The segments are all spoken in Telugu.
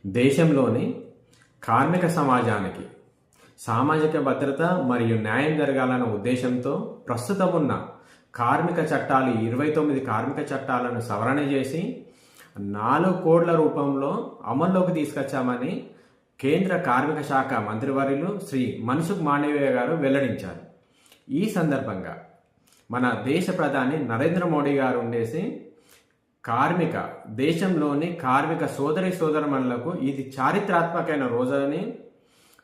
దేశంలోని కార్మిక సమాజానికి సామాజిక భద్రత మరియు న్యాయం జరగాలన్న ఉద్దేశంతో ప్రస్తుతం ఉన్న కార్మిక చట్టాలు 29 కార్మిక చట్టాలను సవరణ చేసి 4 కోడ్ల రూపంలో అమల్లోకి తీసుకొచ్చామని కేంద్ర కార్మిక శాఖ మంత్రివర్యులు శ్రీ మన్సుఖ్ మాండవీయ గారు వెల్లడించారు. ఈ సందర్భంగా మన దేశ ప్రధాని నరేంద్ర మోడీ గారు ఉండేసి దేశంలోని కార్మిక సోదరమణులకు ఇది చారిత్రాత్మకమైన రోజని,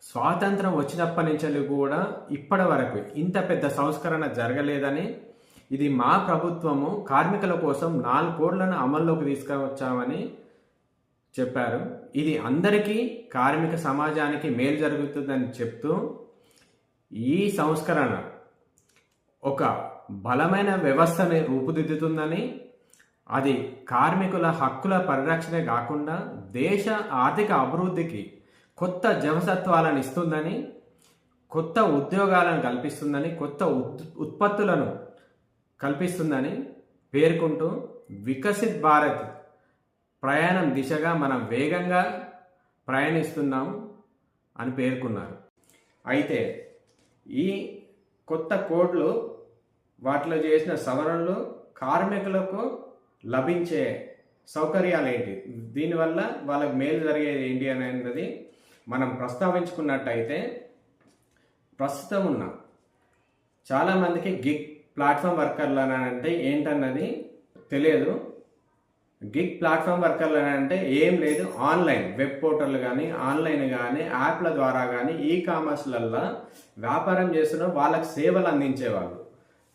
స్వాతంత్రం వచ్చినప్పటి నుంచి కూడా ఇప్పటి వరకు ఇంత పెద్ద సంస్కరణ జరగలేదని, ఇది మా ప్రభుత్వము కార్మికుల కోసం 4 కోడ్లను అమల్లోకి తీసుకువచ్చామని చెప్పారు. ఇది అందరికీ కార్మిక సమాజానికి మేలు జరుగుతుందని చెప్తూ ఈ సంస్కరణ ఒక బలమైన వ్యవస్థని రూపుదిద్దుతుందని, అది కార్మికుల హక్కుల పరిరక్షణ కాకుండా దేశ ఆర్థిక అభివృద్ధికి కొత్త జవసత్వాలను ఇస్తుందని, కొత్త ఉద్యోగాలను కల్పిస్తుందని, కొత్త ఉత్పత్తులను కల్పిస్తుందని పేర్కొంటూ వికసిత్ భారత్ ప్రయాణం దిశగా మనం వేగంగా ప్రయాణిస్తున్నాం అని పేర్కొన్నారు. అయితే ఈ కొత్త కోడ్లు వాటిలో చేసిన సవరణలు కార్మికులకు లభించే సౌకర్యాలు ఏంటి, దీనివల్ల వాళ్ళకి మేలు జరిగేది ఏంటి అనేది మనం ప్రస్తావించుకున్నట్టయితే, ప్రస్తుతం ఉన్న చాలామందికి గిగ్ ప్లాట్ఫామ్ వర్కర్లు అని అంటే ఏంటన్నది తెలియదు. గిగ్ ప్లాట్ఫామ్ వర్కర్లు అని అంటే ఏం లేదు, ఆన్లైన్ వెబ్ పోర్టల్ కానీ ఆన్లైన్ కానీ యాప్ల ద్వారా కానీ ఈ కామర్స్లల్లో వ్యాపారం చేస్తున్న వాళ్ళకి సేవలు అందించేవాళ్ళు.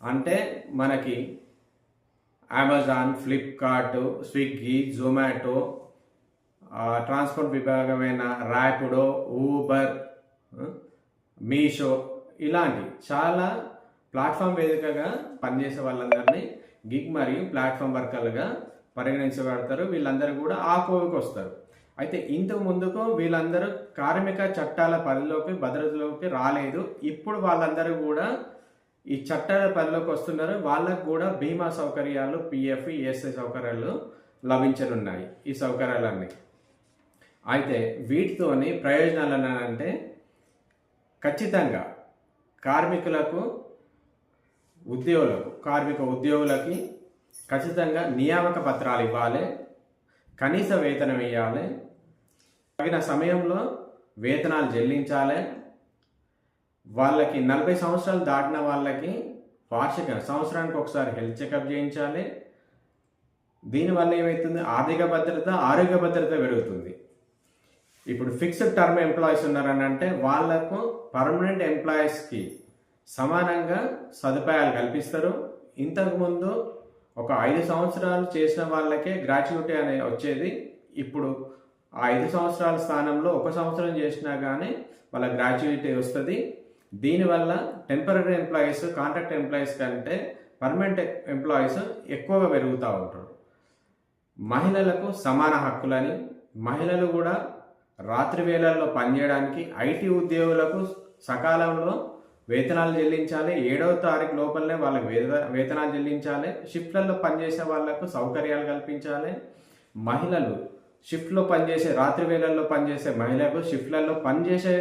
అంటే మనకి అమెజాన్, ఫ్లిప్కార్ట్, స్విగ్గీ, జొమాటో, ట్రాన్స్పోర్ట్ విభాగమైన ర్యాపిడో, ఊబర్, మీషో ఇలాంటి చాలా ప్లాట్ఫామ్ వేదికగా పనిచేసే వాళ్ళందరినీ గిగ్ మరియు ప్లాట్ఫామ్ వర్కర్లుగా పరిగణించబడతారు. వీళ్ళందరూ కూడా ఆ కోవికి వస్తారు. అయితే ఇంతకు ముందుకు వీళ్ళందరూ కార్మిక చట్టాల పరిధిలోకి భద్రతలోకి రాలేదు. ఇప్పుడు వాళ్ళందరూ కూడా ఈ చట్టాల పరిధిలోకి వస్తున్నారు. వాళ్ళకు కూడా బీమా సౌకర్యాలు, పిఎఫ్, ఈఎస్ఐ సౌకర్యాలు లభించనున్నాయి. ఈ సౌకర్యాలన్నీ అయితే వీటితోని ప్రయోజనాలు అంటే ఖచ్చితంగా కార్మిక ఉద్యోగులకి ఖచ్చితంగా నియామక పత్రాలు ఇవ్వాలి, కనీస వేతనం ఇవ్వాలి, తగిన సమయంలో వేతనాలు చెల్లించాలి. వాళ్ళకి 40 సంవత్సరాలు దాటిన వాళ్ళకి సంవత్సరానికి ఒకసారి హెల్త్ చెకప్ చేయించాలి. దీనివల్ల ఏమవుతుంది, ఆర్థిక భద్రత, ఆరోగ్య భద్రత పెరుగుతుంది. ఇప్పుడు ఫిక్స్డ్ టర్మ్ ఎంప్లాయీస్ ఉన్నారని అంటే వాళ్లకు పర్మనెంట్ ఎంప్లాయీస్కి సమానంగా సదుపాయాలు కల్పిస్తారు. ఇంతకుముందు ఒక 5 సంవత్సరాలు చేసిన వాళ్ళకే గ్రాట్యుటీ అనేది వచ్చేది. ఇప్పుడు ఆ 5 సంవత్సరాల స్థానంలో 1 సంవత్సరం చేసినా కానీ వాళ్ళ గ్రాట్యుటీ వస్తుంది. దీనివల్ల టెంపరీ ఎంప్లాయీస్, కాంట్రాక్ట్ ఎంప్లాయీస్ కంటే పర్మనెంట్ ఎంప్లాయీస్ ఎక్కువగా పెరుగుతూ ఉంటారు. మహిళలకు సమాన హక్కులని, మహిళలు కూడా రాత్రి వేళల్లో పనిచేయడానికి, ఐటీ ఉద్యోగులకు సకాలంలో వేతనాలు చెల్లించాలి. 7వ తారీఖు లోపలనే వాళ్ళకి వేతనాలు చెల్లించాలి. షిఫ్ట్లలో పనిచేసే వాళ్లకు సౌకర్యాలు కల్పించాలి. మహిళలు షిఫ్ట్లో పనిచేసే, రాత్రి వేళల్లో పనిచేసే మహిళలకు షిఫ్ట్లలో పనిచేసే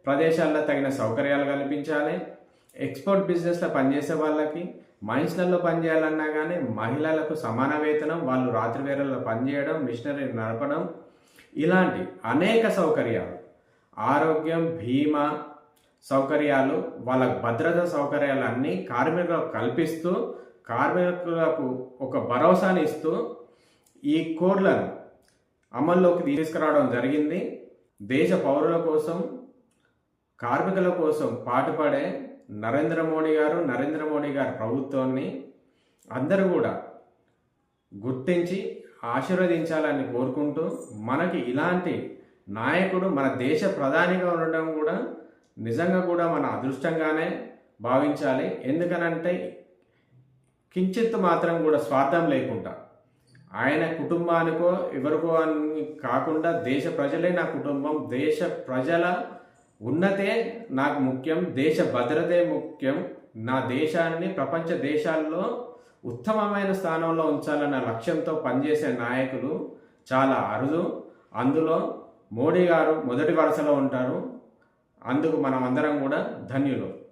ప్రదేశాల్లో తగిన సౌకర్యాలు కల్పించాలి. ఎక్స్పోర్ట్ బిజినెస్లో పనిచేసే వాళ్ళకి, మైన్స్లలో పనిచేయాలన్నా కానీ మహిళలకు సమాన వేతనం, వాళ్ళు రాత్రి వేళల్లో పనిచేయడం, మిషనరీ నడపడం, ఇలాంటి అనేక సౌకర్యాలు, ఆరోగ్యం, బీమా సౌకర్యాలు, వాళ్ళ భద్రతా సౌకర్యాలు అన్నీ కార్మికులకు కల్పిస్తూ, కార్మికులకు ఒక భరోసాని ఇస్తూ ఈ కోడ్లను అమల్లోకి తీసుకురావడం జరిగింది. దేశ పౌరుల కోసం, కార్మికుల కోసం పాటుపడే నరేంద్ర మోడీ గారి ప్రభుత్వాన్ని అందరూ కూడా గుర్తించి ఆశీర్వదించాలని కోరుకుంటూ, మనకి ఇలాంటి నాయకుడు మన దేశ ప్రధానిగా ఉండడం కూడా నిజంగా కూడా మన అదృష్టంగానే భావించాలి. ఎందుకనంటే కించిత్ మాత్రం కూడా స్వార్థం లేకుండా, ఆయన కుటుంబానికో ఎవరికో అని కాకుండా దేశ ప్రజలే నా కుటుంబం, దేశ ప్రజల ఉన్నతే నాకు ముఖ్యం, దేశ భద్రతే ముఖ్యం, నా దేశాన్ని ప్రపంచ దేశాల్లో ఉత్తమమైన స్థానంలో ఉంచాలన్న లక్ష్యంతో పనిచేసే నాయకులు చాలా అరుదు. అందులో మోడీ గారు మొదటి వరుసలో ఉంటారు. అందుకు మనం అందరం కూడా ధన్యులు.